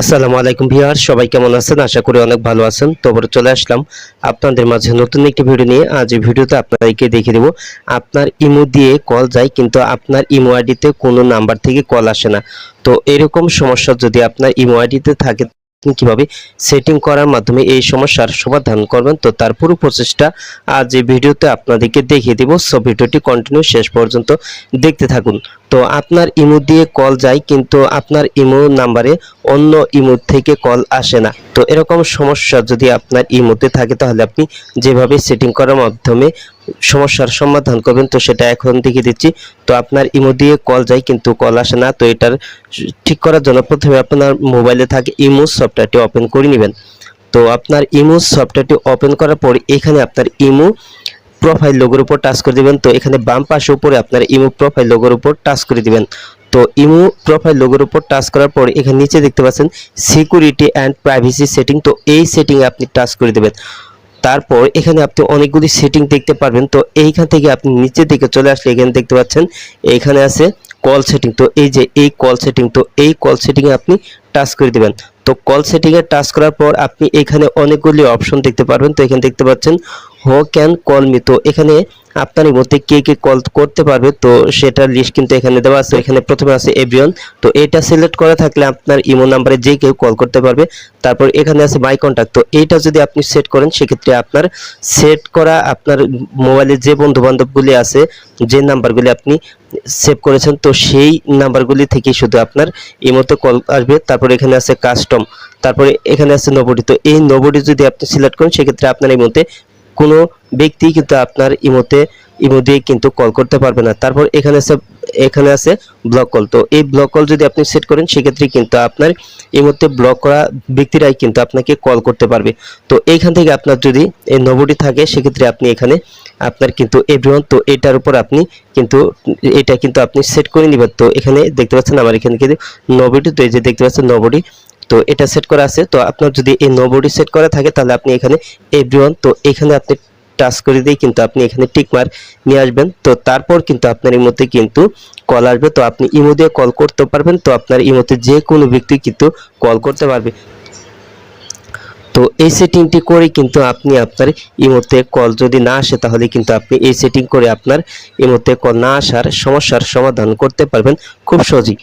আসসালামু আলাইকুম ভিউয়ার, সবাই কেমন আছেন? আশা করি অনেক ভালো আছেন। তো বড় চলে আসলাম আপনাদের মাঝে নতুন একটি ভিডিও নিয়ে। আজ এই ভিডিওতে আপনাদেরকে দেখিয়ে দেব আপনার ইমো দিয়ে কল যায় কিন্তু আপনার ইমো আইডিতে কোনো নাম্বার থেকে কল আসে না। তো এরকম সমস্যা যদি আপনার ইমো আইডিতে থাকে কিভাবে সেটিং করার মাধ্যমে এই সমস্যার সমাধান করবেন, তো তার পুরো প্রসেসটা আজ এই ভিডিওতে আপনাদেরকে দেখিয়ে দেব। সো ভিডিওটি কন্টিনিউ শেষ পর্যন্ত দেখতে থাকুন। তো আপনার ইমো দিয়ে কল যায় কিন্তু আপনার ইমো নাম্বারে অন্য ইমো থেকে কল আসে না। তো এরকম সমস্যা যদি আপনার ইমোতে থাকে তাহলে আপনি যেভাবে সেটিং করার মাধ্যমে সমস্যার সমাধান করবেন, তো সেটা এখন দেখিয়ে দিচ্ছি। তো আপনার ইমো দিয়ে কল যায় কিন্তু কল আসে না, তো এটার ঠিক করার জন্য প্রথমে আপনার মোবাইলে থাকে ইমো সফটওয়্যারটি ওপেন করে নেবেন। তো আপনার ইমো সফটওয়্যারটি ওপেন করার পর এখানে আপনার ইমো প্রোফাইল লোগোর উপর টাচ করে দিবেন। তো এখানে বাম পাশে উপরে আপনার ইমো প্রোফাইল লোগোর উপর টাচ করে দিবেন। তো ইমো প্রোফাইল লোগোর উপর টাচ করার পর এখানে নিচে দেখতে পাচ্ছেন সিকিউরিটি অ্যান্ড প্রাইভেসি সেটিং, তো এই সেটিং এ আপনি টাচ করে দিবেন। তারপর এখানে আপনি অনেকগুলি সেটিং দেখতে পারবেন। তো এইখান থেকে আপনি নিচের দিকে চলে আসলে এখানে দেখতে পাচ্ছেন এখানে আছে কল সেটিং। তো এই যে এই কল সেটিং, তো এই কল সেটিং এ আপনি টাচ করে দিবেন। তো কল সেটিং এ টাচ করার পর আপনি এখানে অনেকগুলি অপশন দেখতে পারবেন। তো এখানে দেখতে পাচ্ছেন হো ক্যান কল মি, তো এখানে আপনার মধ্যে কে কে কল করতে পারবে তো সেটার লিস্ট কিন্তু এখানে দেওয়া আছে। এখানে প্রথমে আছে এভরিওয়ান, তো এটা সিলেক্ট করা থাকলে আপনার ইমো নাম্বারে যে কেউ কল করতে পারবে। তারপর এখানে আছে মাই কন্টাক্ট, তো এইটা যদি আপনি সেট করেন সেক্ষেত্রে আপনার সেট করা আপনার মোবাইলে যে বন্ধু বান্ধবগুলি আছে, যে নাম্বারগুলি আপনি সেভ করেছেন, তো সেই নাম্বারগুলি থেকে শুধু আপনার ইমোতে কল আসবে। তারপর এখানে আছে কাস্টম, তারপরে এখানে আছে নোবডি, তো এই নোবডি যদি আপনি সিলেক্ট করেন সেক্ষেত্রে আপনার ইমোতে কোনো ব্যক্তি কিন্তু আপনার ইমো দিয়ে কিন্তু কল করতে পারবে না। তারপর এখানে আছে ব্লক কল, তো এই ব্লক কল যদি আপনি সেট করেন সেক্ষেত্রে কিন্তু আপনার ইমোতে ব্লক করা ব্যক্তিরাই কিন্তু আপনাকে কল করতে পারবে। তো এইখান থেকে আপনার যদি এই নোবডি থাকে সেক্ষেত্রে আপনি এখানে আপনার কিন্তু এভরিওয়ান, তো এটার উপর আপনি কিন্তু এটা কিন্তু আপনি সেট করে নেবেন। তো এখানে দেখতে পাচ্ছেন আমার এখানে কিন্তু নোবডি, তো এই যে দেখতে পাচ্ছেন নোবডি, তো এটা সেট করা আছে। তো আপনার যদি এই নোবডি সেট করা থাকে তাহলে আপনি এখানে এভরিওয়ান, তো এখানে আপনি টাচ করে দিয়ে কিন্তু আপনি এখানে টিক মার্ক নিয়ে আসবেন। তো তারপর কিন্তু আপনার ইমোতে কিন্তু কল আসবে, তো আপনি ইমো দিয়ে কল করতে পারবেন। তো আপনার ইমোতে যে কোনো ব্যক্তি কিন্তু কল করতে পারবে। তো এই সেটিংটি করে কিন্তু আপনি আপনার ইমোতে কল যদি না আসে তাহলে কিন্তু আপনি এই সেটিং করে আপনার ইমোতে কল না আসার সমস্যার সমাধান করতে পারবেন খুব সহজেই।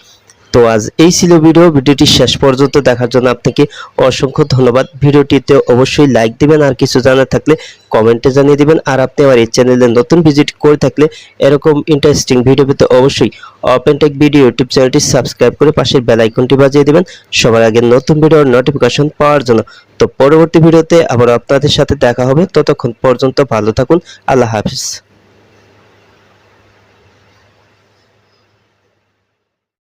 তো আজ এই ছিল ভিডিওটি শেষ পর্যন্ত দেখার জন্য আপনাকে অসংখ্য ধন্যবাদ। ভিডিওটিতে অবশ্যই লাইক দিবেন, আর কিছু জানার থাকলে কমেন্টে জানিয়ে দিবেন। আর আপনি আমার এই চ্যানেলে নতুন ভিজিট করে থাকলে এরকম ইন্টারেস্টিং ভিডিও পেতে অবশ্যই ওপেন টেক ভিডিও ইউটিউব চ্যানেলটি সাবস্ক্রাইব করে পাশের বেল আইকনটি বাজিয়ে দিবেন সবার আগে নতুন ভিডিওর নোটিফিকেশন পাওয়ার জন্য। তো পরবর্তী ভিডিওতে আবার আপনাদের সাথে দেখা হবে, ততক্ষণ পর্যন্ত ভালো থাকুন। আল্লাহ হাফিজ।